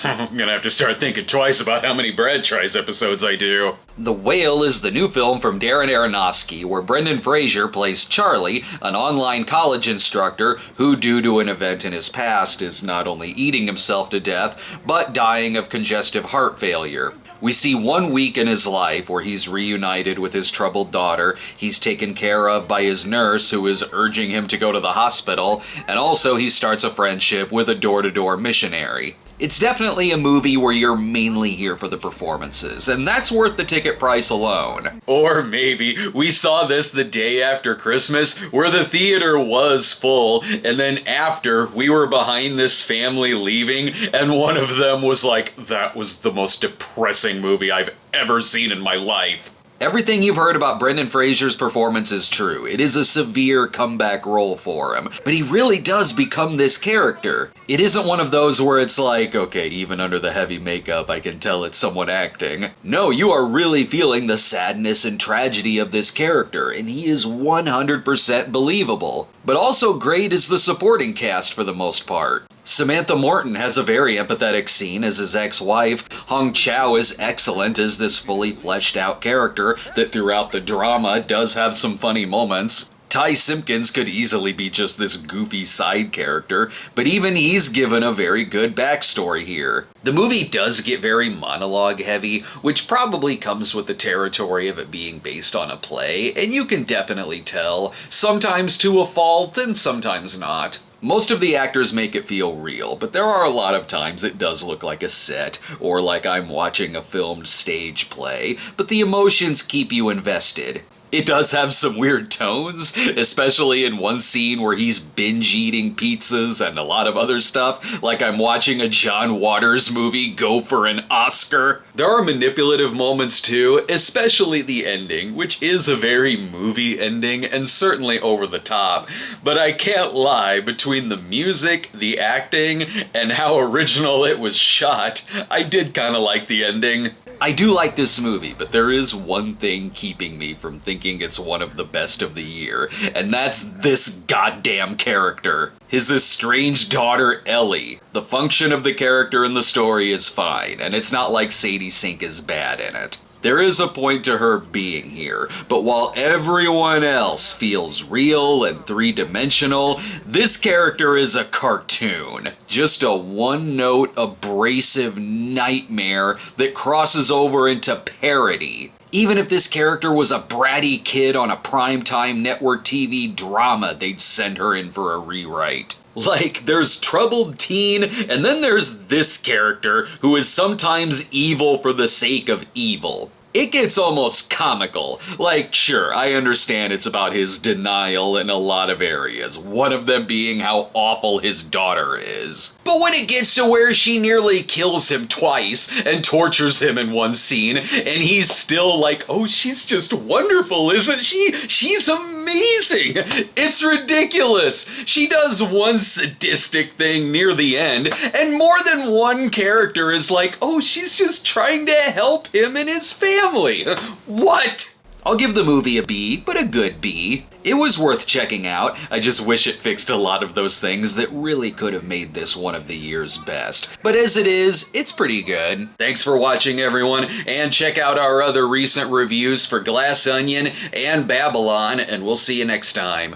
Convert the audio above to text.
I'm gonna have to start thinking twice about how many Brad Tries episodes I do. The Whale is the new film from Darren Aronofsky, where Brendan Fraser plays Charlie, an online college instructor who, due to an event in his past, is not only eating himself to death, but dying of congestive heart failure. We see 1 week in his life where he's reunited with his troubled daughter, he's taken care of by his nurse who is urging him to go to the hospital, and also he starts a friendship with a door-to-door missionary. It's definitely a movie where you're mainly here for the performances, and that's worth the ticket price alone. Or maybe we saw this the day after Christmas, where the theater was full, and then after, we were behind this family leaving, and one of them was like, "That was the most depressing movie I've ever seen in my life." Everything you've heard about Brendan Fraser's performance is true. It is a severe comeback role for him, but he really does become this character. It isn't one of those where it's like, okay, even under the heavy makeup, I can tell it's someone acting. No, you are really feeling the sadness and tragedy of this character, and he is 100% believable. But also great is the supporting cast for the most part. Samantha Morton has a very empathetic scene as his ex-wife. Hong Chow is excellent as this fully fleshed out character that throughout the drama does have some funny moments. Ty Simpkins could easily be just this goofy side character, but even he's given a very good backstory here. The movie does get very monologue heavy, which probably comes with the territory of it being based on a play, and you can definitely tell, sometimes to a fault and sometimes not. Most of the actors make it feel real, but there are a lot of times it does look like a set, or like I'm watching a filmed stage play, but the emotions keep you invested. It does have some weird tones, especially in one scene where he's binge eating pizzas and a lot of other stuff, like I'm watching a John Waters movie go for an Oscar. There are manipulative moments too, especially the ending, which is a very movie ending and certainly over the top. But I can't lie, between the music, the acting, and how original it was shot, I did kinda like the ending. I do like this movie, but there is one thing keeping me from thinking it's one of the best of the year, and that's this goddamn character. His estranged daughter, Ellie. The function of the character in the story is fine, and it's not like Sadie Sink is bad in it. There is a point to her being here, but while everyone else feels real and three-dimensional, this character is a cartoon. Just a one-note, abrasive nightmare that crosses over into parody. Even if this character was a bratty kid on a primetime network TV drama, they'd send her in for a rewrite. Like, there's troubled teen, and then there's this character who is sometimes evil for the sake of evil. It gets almost comical. Like, sure, I understand it's about his denial in a lot of areas, one of them being how awful his daughter is. But when it gets to where she nearly kills him twice and tortures him in one scene, and he's still like, oh, she's just wonderful, isn't she? She's amazing! It's ridiculous! She does one sadistic thing near the end, and more than one character is like, oh, she's just trying to help him and his family. What? I'll give the movie a B, but a good B. It was worth checking out. I just wish it fixed a lot of those things that really could have made this one of the year's best. But as it is, it's pretty good. Thanks for watching, everyone, and check out our other recent reviews for Glass Onion and Babylon, and we'll see you next time.